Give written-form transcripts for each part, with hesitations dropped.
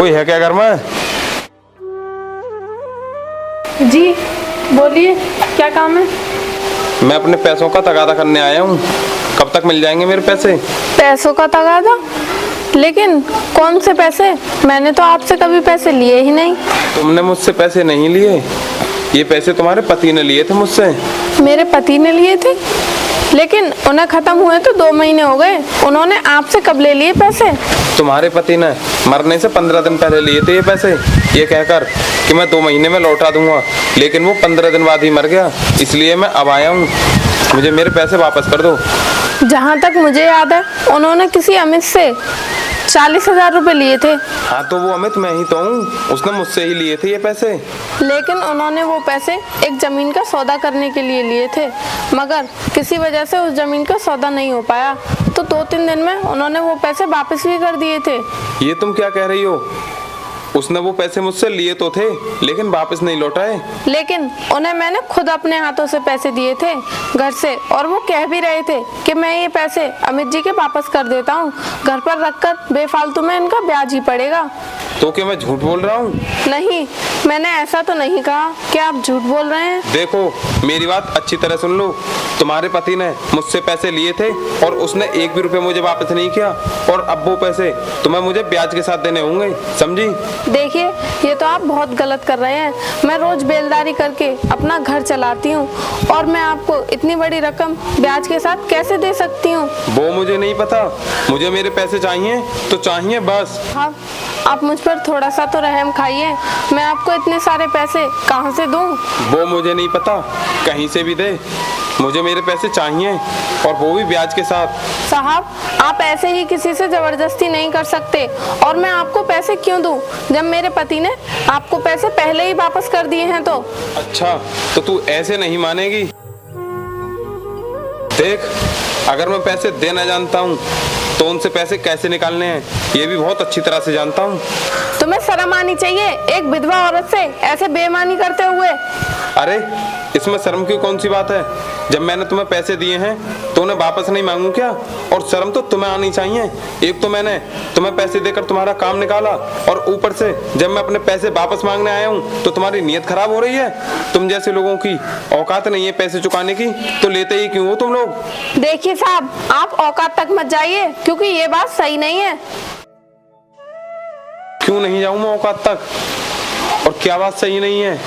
कोई है क्या घर में? जी बोलिए, क्या काम है? मैं अपने पैसों का तगादा करने आया हूँ। कब तक मिल जाएंगे मेरे पैसे? पैसों का तगादा? लेकिन कौन से पैसे? मैंने तो आपसे कभी पैसे लिए ही नहीं। तुमने मुझसे पैसे नहीं लिए, ये पैसे तुम्हारे पति ने लिए थे मुझसे। मेरे पति ने लिए थे? लेकिन उन्हें खत्म हुए तो 2 महीने हो गए। उन्होंने आपसे कब ले लिए पैसे? तुम्हारे पति ने मरने से 15 दिन पहले लिए थे ये पैसे, ये कहकर कि मैं 2 महीने में लौटा दूंगा। लेकिन वो 15 दिन बाद ही मर गया, इसलिए मैं अब आया हूँ। मुझे मेरे पैसे वापस कर दो। जहाँ तक मुझे याद है, उन्होंने किसी अमित से 40,000 रुपए लिए थे। हाँ तो वो अमित मैं ही तो हूँ, उसने मुझसे ही लिए थे ये पैसे। लेकिन उन्होंने वो पैसे एक जमीन का सौदा करने के लिए लिए थे, मगर किसी वजह से उस जमीन का सौदा नहीं हो पाया, तो 2-3 दिन में उन्होंने वो पैसे वापस भी कर दिए थे। ये तुम क्या कह रही हो? उसने वो पैसे मुझसे लिए तो थे, लेकिन वापस नहीं लौटाए। लेकिन उन्हें मैंने खुद अपने हाथों से पैसे दिए थे घर से, और वो कह भी रहे थे कि मैं ये पैसे अमित जी के वापस कर देता हूँ, घर पर रखकर बेफालतू में इनका ब्याज ही पड़ेगा। तो क्या मैं झूठ बोल रहा हूँ? नहीं, मैंने ऐसा तो नहीं कहा कि आप झूठ बोल रहे हैं। देखो मेरी बात अच्छी तरह सुन लो। तुम्हारे पति ने मुझसे पैसे लिए थे और उसने 1 भी रुपए मुझे वापस नहीं किया, और अब वो पैसे तुम्हें मुझे ब्याज के साथ देने होंगे, समझी? देखिए, ये तो आप बहुत गलत कर रहे हैं। मैं रोज बेलदारी करके अपना घर चलाती हूँ, और मैं आपको इतनी बड़ी रकम ब्याज के साथ कैसे दे सकती हूँ? वो मुझे नहीं पता, मुझे मेरे पैसे चाहिए तो चाहिए बस। हाँ, आप मुझ पर थोड़ा सा तो रहम खाइए। मैं आपको इतने सारे पैसे कहाँ से दूँ? वो मुझे नहीं पता, कहीं से भी दे, मुझे मेरे पैसे चाहिए, और वो भी ब्याज के साथ। साहब, आप ऐसे ही किसी से जबरदस्ती नहीं कर सकते। और मैं आपको पैसे क्यों दूं, जब मेरे पति ने आपको पैसे पहले ही वापस कर दिए हैं तो? अच्छा, तो तू ऐसे नहीं मानेगी। देख, अगर मैं पैसे देना जानता हूँ तो उनसे पैसे कैसे निकालने हैं ये भी बहुत अच्छी तरह से जानता हूँ। तुम्हें शर्म आनी चाहिए, एक विधवा औरत से ऐसे बेईमानी करते हुए। अरे इसमें शर्म की कौन सी बात है? जब मैंने तुम्हें पैसे दिए हैं तो उन्हें वापस नहीं मांगू क्या? और शर्म तो तुम्हें आनी चाहिए। एक तो मैंने तुम्हें पैसे देकर तुम्हारा काम निकाला, और ऊपर से जब मैं अपने पैसे वापस मांगने आया हूँ तो तुम्हारी नीयत खराब हो रही है। तुम जैसे लोगों की औकात नहीं है पैसे चुकाने की, तो लेते ही क्यों हो तुम लोग? देखिए साहब, आप औकात तक मत जाइए, क्योंकि ये बात सही नहीं है। क्यों नहीं जाऊं मैं औकात तक? और क्या बात सही नहीं है?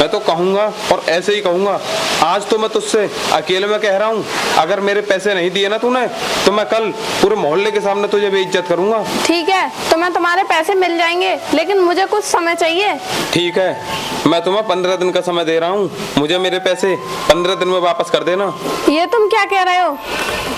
मैं तो कहूंगा, और ऐसे ही कहूंगा। आज तो मैं तुझसे अकेले में कह रहा हूँ, अगर मेरे पैसे नहीं दिए ना तूने, तो मैं कल पूरे मोहल्ले के सामने तुझे बेइज्जत करूंगा। ठीक है, तो मैं तुम्हारे पैसे मिल जाएंगे, लेकिन मुझे कुछ समय चाहिए। ठीक है, मैं तुम्हें 15 दिन का समय दे रहा हूँ। मुझे मेरे पैसे 15 दिन में वापस कर देना। ये तुम क्या कह रहे हो?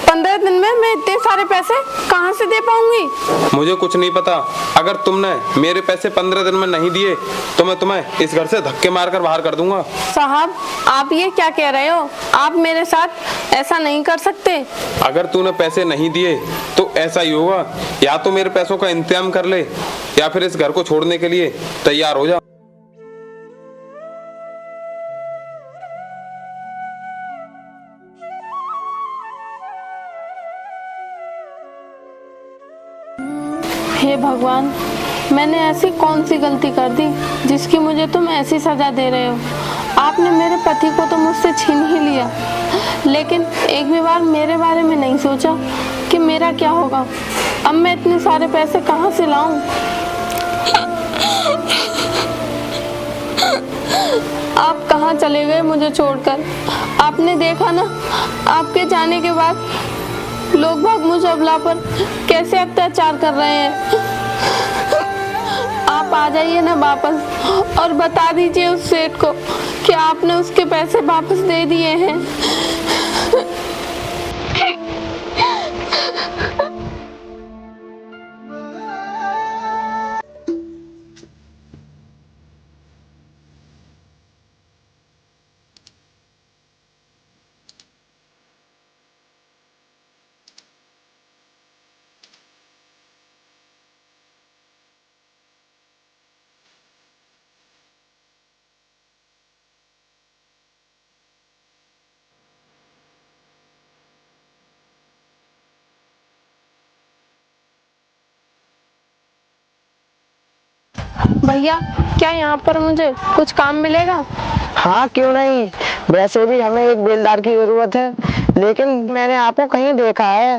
15 दिन में मैं इतने सारे पैसे कहाँ से दे पाऊंगी? मुझे कुछ नहीं पता। अगर तुमने मेरे पैसे 15 दिन में नहीं दिए तो मैं तुम्हें इस घर से धक्के मारकर बाहर कर दूंगा। साहब, आप ये क्या कह रहे हो? आप मेरे साथ ऐसा नहीं कर सकते। अगर तूने पैसे नहीं दिए तो ऐसा ही होगा, या तो मेरे पैसों का इंतजाम कर ले, या फिर इस घर को छोड़ने के लिए तैयार हो जा। हे भगवान, मैंने ऐसी कौन सी गलती कर दी जिसकी मुझे तुम ऐसी सजा दे रहे हो? आपने मेरे पति को तो मुझसे छीन ही लिया, लेकिन एक भी बार मेरे बारे में नहीं सोचा कि मेरा क्या होगा। अब मैं इतने सारे पैसे कहाँ से लाऊं? आप कहाँ चले गए मुझे छोड़कर? आपने देखा ना, आपके जाने के बाद लोग बाग मुझ अबला पर कैसे अत्याचार कर रहे हैं। आप आ जाइए ना वापस, और बता दीजिए उस सेठ को कि आपने उसके पैसे वापस दे दिए हैं। भैया, क्या यहाँ पर मुझे कुछ काम मिलेगा? हाँ क्यों नहीं, वैसे भी हमें एक बेलदार की जरूरत है, लेकिन मैंने आपको कहीं देखा है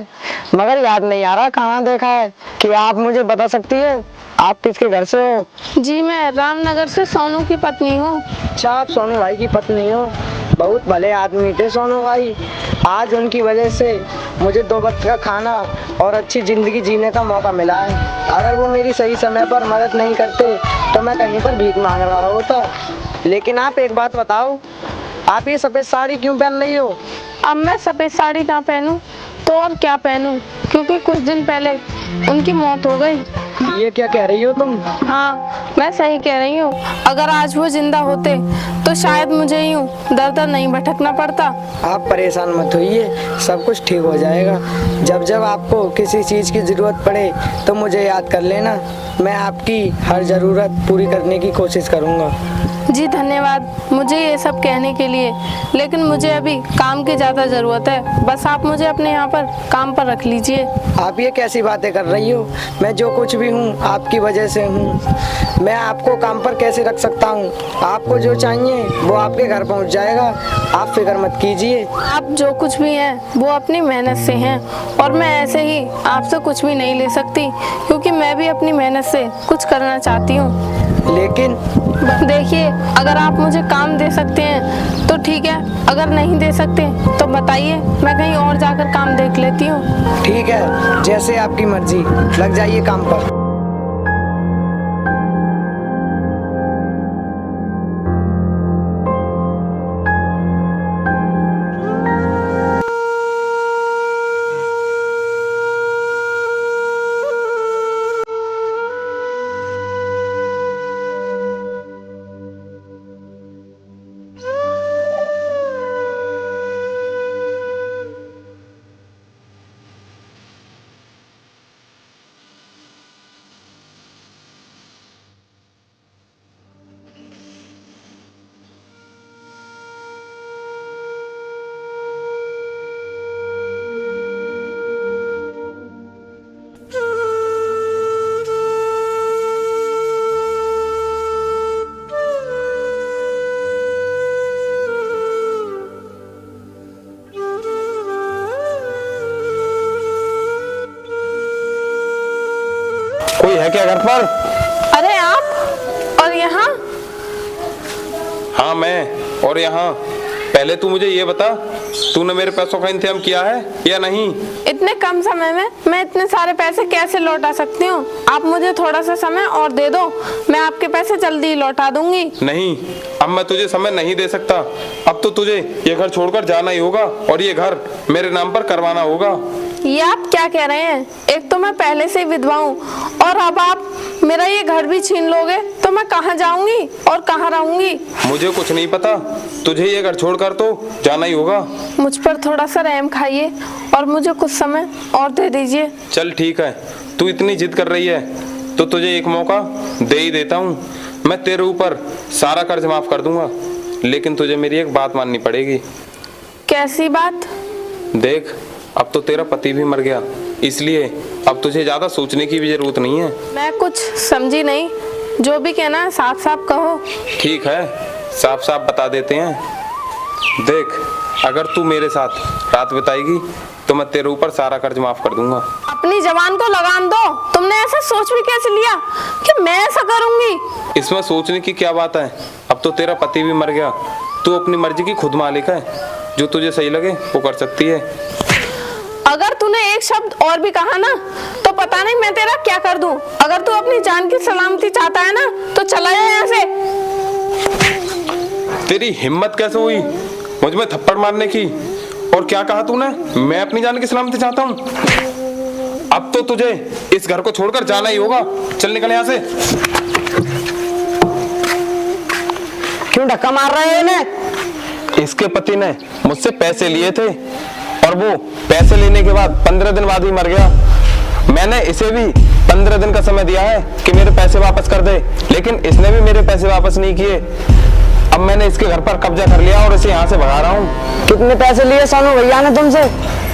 मगर याद नहीं आ रहा कहाँ देखा है। क्या आप मुझे बता सकती है आप किसके घर से हो? जी, मैं रामनगर से सोनू की पत्नी हूँ। अच्छा, आप सोनू भाई की पत्नी हो। बहुत भले आदमी थे सोनू भाई। आज उनकी वजह से मुझे 2 वक्त का खाना और अच्छी जिंदगी जीने का मौका मिला है। अगर वो मेरी सही समय पर मदद नहीं करते तो मैं कहीं पर भीख मांग रहा होता। लेकिन आप एक बात बताओ, आप ये सफेद साड़ी क्यों पहन रही हो? अब मैं सफेद साड़ी ना पहनूं तो और क्या पहनूं, क्योंकि कुछ दिन पहले उनकी मौत हो गई। ये क्या कह रही हो तुम? हाँ, मैं सही कह रही हूँ। अगर आज वो जिंदा होते तो शायद मुझे यूं दर दर नहीं भटकना पड़ता। आप परेशान मत होइए, सब कुछ ठीक हो जाएगा। जब जब आपको किसी चीज़ की ज़रूरत पड़े तो मुझे याद कर लेना, मैं आपकी हर ज़रूरत पूरी करने की कोशिश करूँगा। जी धन्यवाद मुझे ये सब कहने के लिए, लेकिन मुझे अभी काम की ज़्यादा ज़रूरत है। बस आप मुझे अपने यहाँ पर काम पर रख लीजिए। आप ये कैसी बातें कर रही हो? मैं जो कुछ भी हूँ आपकी वजह से हूँ। मैं आपको काम पर कैसे रख सकता हूँ? आपको जो चाहिए वो आपके घर पहुँच जाएगा, आप फिक्र मत कीजिए। आप जो कुछ भी हैं वो अपनी मेहनत से हैं, और मैं ऐसे ही आपसे कुछ भी नहीं ले सकती, क्योंकि मैं भी अपनी मेहनत से कुछ करना चाहती हूँ। लेकिन देखिए, अगर आप मुझे काम दे सकते हैं तो ठीक है, अगर नहीं दे सकते तो बताइए, मैं कहीं और जाकर काम देख लेती हूँ। ठीक है, जैसे आपकी मर्जी, लग जाइए काम पर। कोई है क्या घर पर? अरे आप, और यहाँ? हाँ मैं, और यहाँ। पहले तू मुझे ये बता, तूने मेरे पैसों का इंतजाम किया है या नहीं? इतने कम समय में मैं इतने सारे पैसे कैसे लौटा सकती हूँ? आप मुझे थोड़ा सा समय और दे दो, मैं आपके पैसे जल्दी ही लौटा दूंगी। नहीं, अब मैं तुझे समय नहीं दे सकता। अब तो तुझे ये घर छोड़कर जाना ही होगा और ये घर मेरे नाम पर करवाना होगा। ये आप क्या कह रहे हैं? एक तो मैं पहले से ही विधवा हूँ, और अब आप मेरा ये घर भी छीन लोगे तो मैं कहाँ जाऊंगी और कहाँ रहूंगी? मुझे कुछ नहीं पता, तुझे ये घर छोड़कर तो जाना ही होगा। मुझ पर थोड़ा सा रहम खाइए और मुझे कुछ समय और दे दीजिए। चल ठीक है, तू इतनी जिद कर रही है तो तुझे एक मौका दे ही देता हूँ। मैं तेरे ऊपर सारा कर्ज माफ कर दूंगा, लेकिन तुझे मेरी एक बात माननी पड़ेगी। कैसी बात? देख, अब तो तेरा पति भी मर गया, इसलिए अब तुझे ज्यादा सोचने की भी जरूरत नहीं है। मैं कुछ समझी नहीं, जो भी कहना है साफ साफ कहो। ठीक है, साफ साफ बता देते हैं। देख, अगर तू मेरे साथ रात बिताएगी तो मैं तेरे ऊपर सारा कर्ज माफ कर दूंगा। अपनी जवान को लगाम दो, तुमने ऐसा सोच भी कैसे लिया कि मैं ऐसा करूंगी? इसमें सोचने की क्या बात है? अब तो तेरा पति भी मर गया, तू अपनी मर्जी की खुद मालिक है, जो तुझे सही लगे वो कर सकती है। अगर तूने एक शब्द और भी कहा ना तो पता नहीं मैं तेरा क्या कर दूं। अगर तू अपनी जान की सलामती चाहता है ना तो चला जा यहाँ से। तेरी हिम्मत कैसे हुई मुझ में थप्पड़ मारने की? और क्या कहा तूने? मैं अपनी जान की सलामती चाहता हूँ? अब तो तुझे इस घर को छोड़कर जाना ही होगा। चल निकल यहाँ से। क्यों धक्का मार रहे हैं इन्हें? इसके पति ने मुझसे पैसे लिए थे और वो पैसे लेने के बाद 15 दिन बाद ही मर गया। मैंने इसे भी 15 दिन का समय दिया है कि मेरे पैसे वापस कर दे, लेकिन इसने भी मेरे पैसे वापस नहीं किए। अब मैंने इसके घर पर कब्जा कर लिया और इसे यहाँ से भगा रहा हूँ। कितने पैसे लिए सोनू भैया ने तुमसे?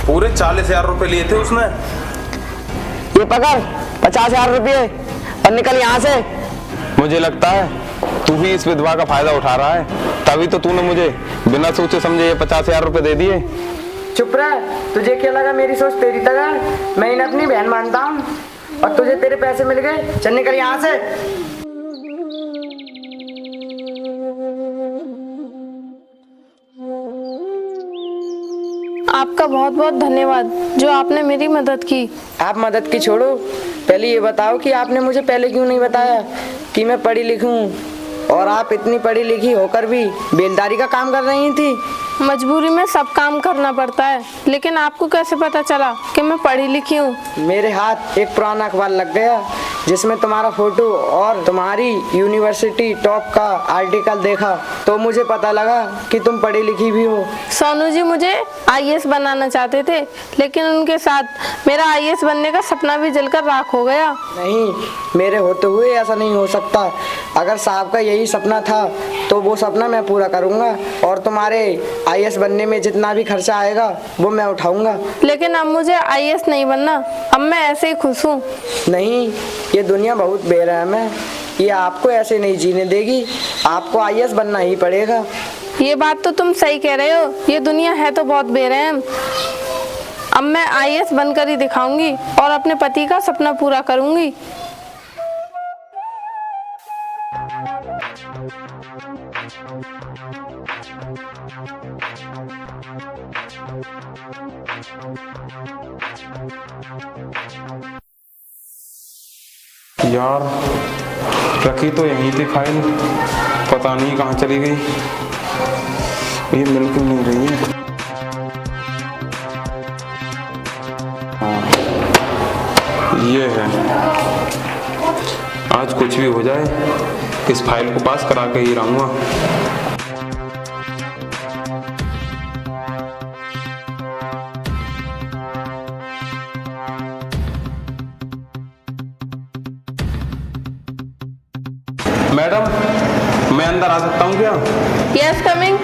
पूरे 40,000 रुपए लिए थे उसने। ये पकड़ 50,000 रुपये और निकल यहाँ से। मुझे लगता है तू ही इस विधवा का फायदा उठा रहा है, तभी तो तूने मुझे बिना सोचे समझे ये 50,000 रुपए दे दिए। चुप रह, तुझे क्या लगा मेरी सोच तेरी तरह? मैं इन्हें अपनी बहन मानता हूँ और तुझे तेरे पैसे मिल गए, चल निकल यहाँ से। आपका बहुत बहुत धन्यवाद जो आपने मेरी मदद की। आप मदद की छोड़ो, पहले ये बताओ कि आपने मुझे पहले क्यों नहीं बताया कि मैं पढ़ी लिखी हूँ और आप इतनी पढ़ी लिखी होकर भी बेलदारी का काम कर रही थी। मजबूरी में सब काम करना पड़ता है, लेकिन आपको कैसे पता चला कि मैं पढ़ी लिखी हूँ? मेरे हाथ एक पुराना अखबार लग गया जिसमें तुम्हारा फोटो और तुम्हारी यूनिवर्सिटी टॉप का आर्टिकल देखा तो मुझे पता लगा कि तुम पढ़ी लिखी भी हो। सोनू जी मुझे आईएएस बनाना चाहते थे, लेकिन उनके साथ मेरा आईएएस बनने का सपना भी जलकर राख हो गया। नहीं, मेरे होते हुए ऐसा नहीं हो सकता। अगर साहब का यही सपना था तो वो सपना मैं पूरा करूँगा और तुम्हारे आईएएस बनने में जितना भी खर्चा आएगा वो मैं उठाऊंगा। लेकिन अब मुझे आईएएस नहीं बनना, अब मैं ऐसे ही खुश हूँ। नहीं, ये दुनिया बहुत बेरहम है, ये आपको ऐसे नहीं जीने देगी, आपको आईएएस बनना ही पड़ेगा। ये बात तो तुम सही कह रहे हो, ये दुनिया है तो बहुत बेरहम। अब मैं आईएएस बनकर ही दिखाऊंगी और अपने पति का सपना पूरा करूंगी। यार रखी तो यहीं थी फाइल, पता नहीं कहाँ चली गई। ये मिल क्यों नहीं रही है? हाँ, ये है। आज कुछ भी हो जाए इस फाइल को पास करा के ही रहूंगा। मैडम, मैं अंदर आ सकता हूँ क्या? Yes, coming.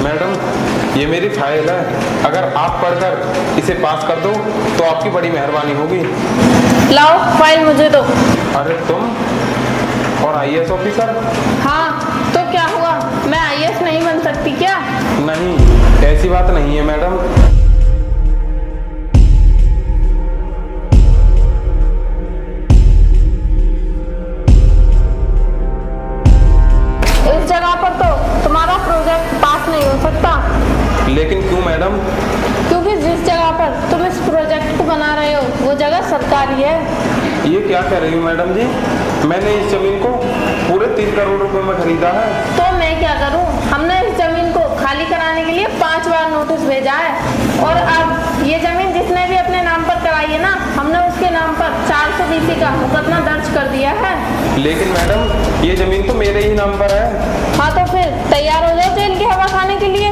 मैडम, ये मेरी फाइल है, अगर आप पढ़कर इसे पास कर दो तो आपकी बड़ी मेहरबानी होगी। लाओ फाइल मुझे दो। अरे तुम और आईएएस ऑफिसर? हाँ, तो क्या हुआ, मैं आईएएस नहीं बन सकती क्या? नहीं, ऐसी बात नहीं है मैडम। लेकिन क्यों मैडम? क्योंकि जिस जगह पर तुम इस प्रोजेक्ट को बना रहे हो वो जगह सरकारी है। ये क्या कह रही हो मैडम जी? मैंने इस जमीन को पूरे 3 करोड़ रुपए में खरीदा है। तो मैं क्या करूं? हमने इस जमीन को खाली कराने के लिए 5 बार नोटिस भेजा है और अब ये जमीन जिसने भी अपने नाम पर कराई है ना, हमने उसके नाम पर 420 का मुकदमा दर्ज कर दिया है। लेकिन मैडम ये जमीन तो मेरे ही नाम पर है। हाँ तो फिर तैयार हो जाओ जेल की हवा खाने के लिए।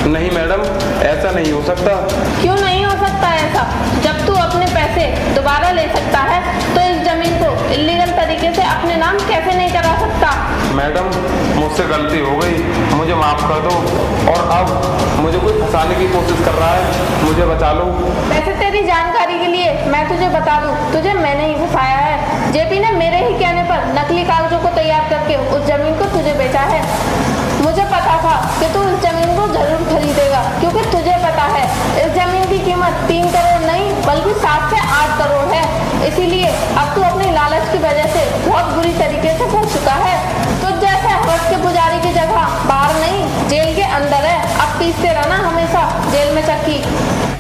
नहीं मैडम, ऐसा नहीं हो सकता। क्यों नहीं हो सकता ऐसा? जब तू अपने पैसे दोबारा ले सकता है तो इस जमीन को इलीगल तरीके से अपने नाम कैसे नहीं करा सकता? मैडम मुझसे गलती हो गई, मुझे माफ कर दो। और अब मुझे कोई फंसाने की कोशिश कर रहा है, मुझे बचा लो। वैसे तेरी जानकारी के लिए मैं तुझे बता दूं, तुझे मैंने ही फंसाया है। जेपी ने मेरे ही कहने पर नकली कागजों को तैयार करके उस जमीन को तुझे बेचा है। मुझे पता था कि तू इस जमीन को जरूर खरीदेगा, क्योंकि तुझे पता है इस जमीन की कीमत 3 करोड़ नहीं बल्कि 7 से 8 करोड़ है। इसीलिए अब तू अपनी लालच की वजह से बहुत बुरी तरीके से फंस चुका है। तो जैसे हवस के पुजारी की जगह बाहर नहीं जेल के अंदर है। अब पीसते रहना हमेशा जेल में चक्की।